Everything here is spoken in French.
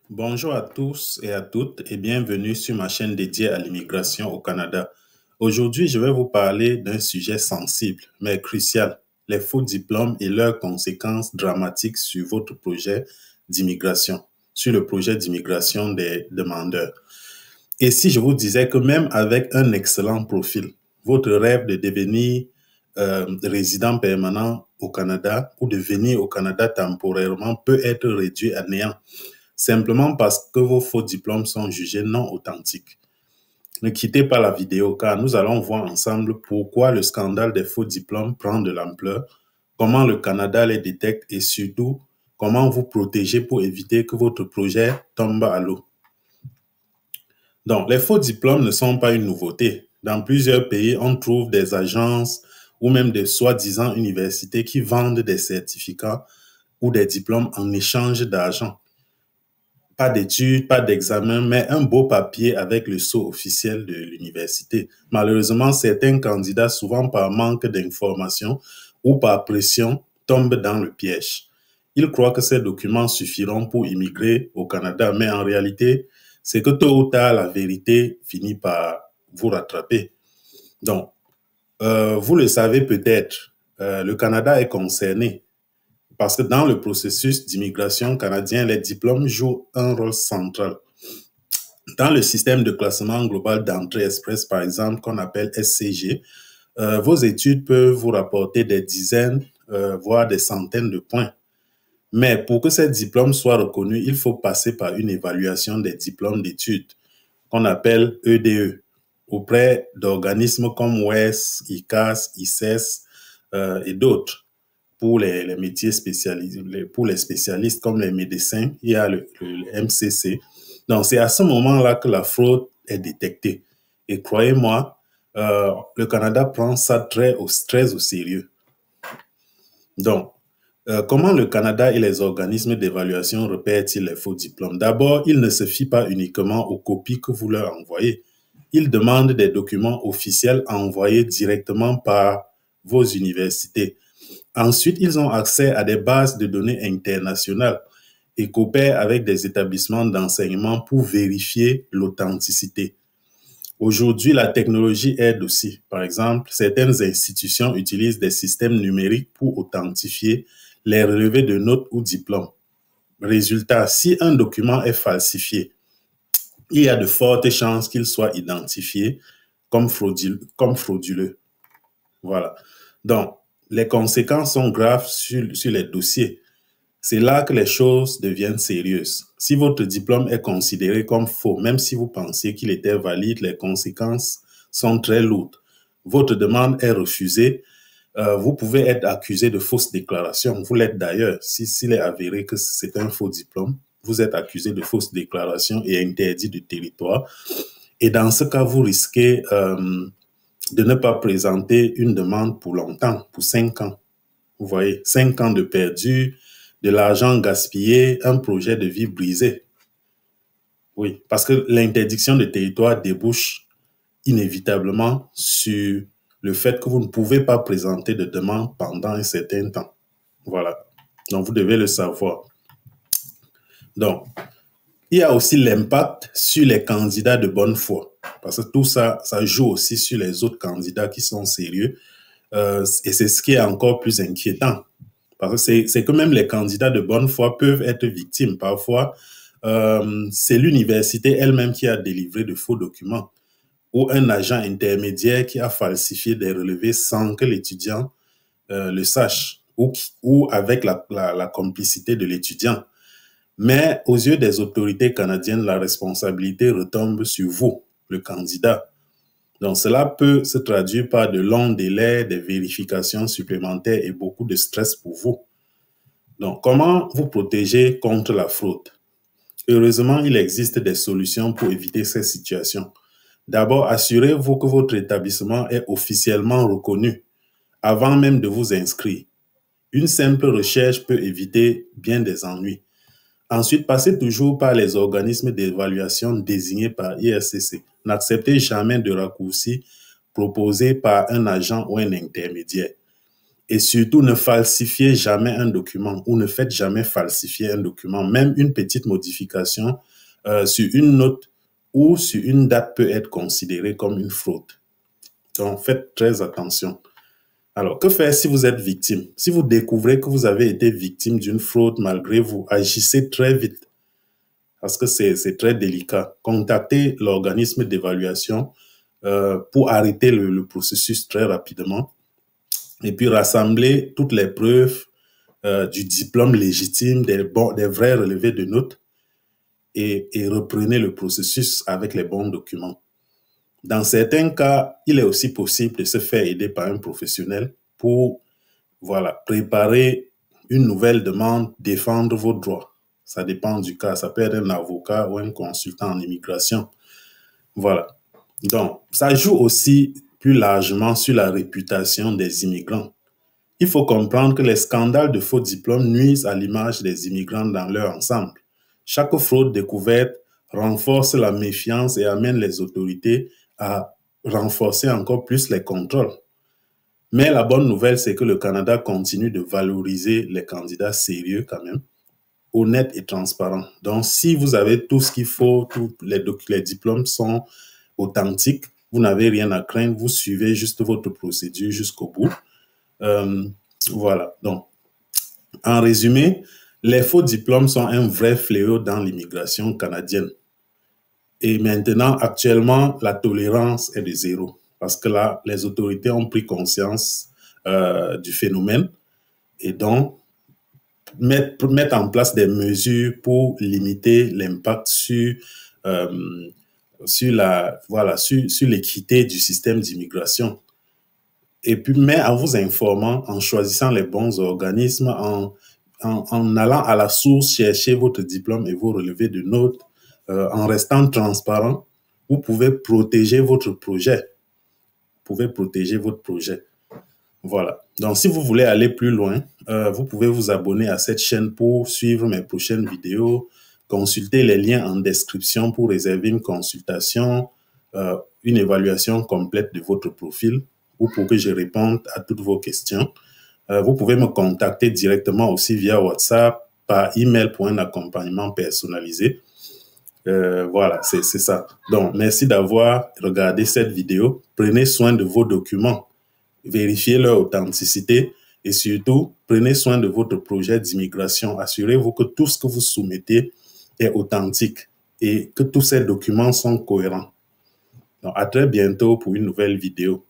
Bonjour à tous et à toutes et bienvenue sur ma chaîne dédiée à l'immigration au Canada. Aujourd'hui, je vais vous parler d'un sujet sensible mais crucial, les faux diplômes et leurs conséquences dramatiques sur votre projet d'immigration, sur le projet d'immigration des demandeurs. Et si je vous disais que même avec un excellent profil, votre rêve de devenir résident permanent au Canada ou de venir au Canada temporairement peut être réduit à néant simplement parce que vos faux diplômes sont jugés non authentiques. Ne quittez pas la vidéo car nous allons voir ensemble pourquoi le scandale des faux diplômes prend de l'ampleur, comment le Canada les détecte et surtout comment vous protéger pour éviter que votre projet tombe à l'eau. Donc, les faux diplômes ne sont pas une nouveauté. Dans plusieurs pays, on trouve des agences ou même des soi-disant universités qui vendent des certificats ou des diplômes en échange d'argent. Pas d'études, pas d'examen, mais un beau papier avec le sceau officiel de l'université. Malheureusement, certains candidats, souvent par manque d'informations ou par pression, tombent dans le piège. Ils croient que ces documents suffiront pour immigrer au Canada, mais en réalité, c'est que tôt ou tard, la vérité finit par vous rattraper. Donc, vous le savez peut-être, le Canada est concerné parce que dans le processus d'immigration canadien, les diplômes jouent un rôle central. Dans le système de classement global d'entrée express, par exemple, qu'on appelle SCG, vos études peuvent vous rapporter des dizaines, voire des centaines de points. Mais pour que ces diplômes soient reconnus, il faut passer par une évaluation des diplômes d'études, qu'on appelle EDE, auprès d'organismes comme WES, ICAS, ICES et d'autres. Pour les métiers spécialisés, pour les spécialistes comme les médecins, il y a le MCC. Donc, c'est à ce moment-là que la fraude est détectée. Et croyez-moi, le Canada prend ça très au sérieux. Donc, comment le Canada et les organismes d'évaluation repèrent-ils les faux diplômes? D'abord, ils ne se fient pas uniquement aux copies que vous leur envoyez. Ils demandent des documents officiels envoyés directement par vos universités. Ensuite, ils ont accès à des bases de données internationales et coopèrent avec des établissements d'enseignement pour vérifier l'authenticité. Aujourd'hui, la technologie aide aussi. Par exemple, certaines institutions utilisent des systèmes numériques pour authentifier les relevés de notes ou diplômes. Résultat, si un document est falsifié, il y a de fortes chances qu'il soit identifié comme frauduleux. Voilà. Donc, les conséquences sont graves sur les dossiers. C'est là que les choses deviennent sérieuses. Si votre diplôme est considéré comme faux, même si vous pensiez qu'il était valide, les conséquences sont très lourdes. Votre demande est refusée. Vous pouvez être accusé de fausse déclaration. Vous l'êtes d'ailleurs. S'il est avéré que c'est un faux diplôme, vous êtes accusé de fausse déclaration et interdit de territoire. Et dans ce cas, vous risquez de ne pas présenter une demande pour longtemps, pour 5 ans. Vous voyez, 5 ans de perdu, de l'argent gaspillé, un projet de vie brisé. Oui, parce que l'interdiction de territoire débouche inévitablement sur le fait que vous ne pouvez pas présenter de demande pendant un certain temps. Voilà. Donc, vous devez le savoir. Donc, il y a aussi l'impact sur les candidats de bonne foi. Parce que tout ça, ça joue aussi sur les autres candidats qui sont sérieux. Et c'est ce qui est encore plus inquiétant. Parce que c'est que même les candidats de bonne foi peuvent être victimes. Parfois, c'est l'université elle-même qui a délivré de faux documents ou un agent intermédiaire qui a falsifié des relevés sans que l'étudiant le sache ou avec la complicité de l'étudiant. Mais aux yeux des autorités canadiennes, la responsabilité retombe sur vous, le candidat. Donc, cela peut se traduire par de longs délais, des vérifications supplémentaires et beaucoup de stress pour vous. Donc, comment vous protéger contre la fraude? Heureusement, il existe des solutions pour éviter ces situations. D'abord, assurez-vous que votre établissement est officiellement reconnu avant même de vous inscrire. Une simple recherche peut éviter bien des ennuis. Ensuite, passez toujours par les organismes d'évaluation désignés par IRCC. N'acceptez jamais de raccourcis proposés par un agent ou un intermédiaire. Et surtout, ne falsifiez jamais un document ou ne faites jamais falsifier un document. Même une petite modification sur une note ou sur une date peut être considérée comme une fraude. Donc, faites très attention. Alors, que faire si vous êtes victime? Si vous découvrez que vous avez été victime d'une fraude malgré vous, agissez très vite parce que c'est très délicat. Contactez l'organisme d'évaluation pour arrêter le processus très rapidement et puis rassembler toutes les preuves du diplôme légitime, des vrais relevés de notes et reprenez le processus avec les bons documents. Dans certains cas, il est aussi possible de se faire aider par un professionnel pour préparer une nouvelle demande, défendre vos droits. Ça dépend du cas. Ça peut être un avocat ou un consultant en immigration. Voilà. Donc, ça joue aussi plus largement sur la réputation des immigrants. Il faut comprendre que les scandales de faux diplômes nuisent à l'image des immigrants dans leur ensemble. Chaque fraude découverte renforce la méfiance et amène les autorités à renforcer encore plus les contrôles. Mais la bonne nouvelle, c'est que le Canada continue de valoriser les candidats sérieux quand même, honnêtes et transparents. Donc, si vous avez tout ce qu'il faut, tous les diplômes sont authentiques, vous n'avez rien à craindre, vous suivez juste votre procédure jusqu'au bout. Voilà. Donc, en résumé, les faux diplômes sont un vrai fléau dans l'immigration canadienne. Et maintenant, actuellement, la tolérance est de zéro. Parce que là, les autorités ont pris conscience du phénomène et donc mettre en place des mesures pour limiter l'impact sur l'équité du système d'immigration. Et puis, mais en vous informant, en choisissant les bons organismes, en allant à la source chercher votre diplôme et vos relevés de notes, en restant transparent, vous pouvez protéger votre projet. Vous pouvez protéger votre projet. Voilà. Donc, si vous voulez aller plus loin, vous pouvez vous abonner à cette chaîne pour suivre mes prochaines vidéos, consulter les liens en description pour réserver une consultation, une évaluation complète de votre profil ou pour que je réponde à toutes vos questions. Vous pouvez me contacter directement aussi via WhatsApp, par email pour un accompagnement personnalisé. Voilà, c'est ça. Donc, merci d'avoir regardé cette vidéo. Prenez soin de vos documents. Vérifiez leur authenticité et surtout, prenez soin de votre projet d'immigration. Assurez-vous que tout ce que vous soumettez est authentique et que tous ces documents sont cohérents. Donc, à très bientôt pour une nouvelle vidéo.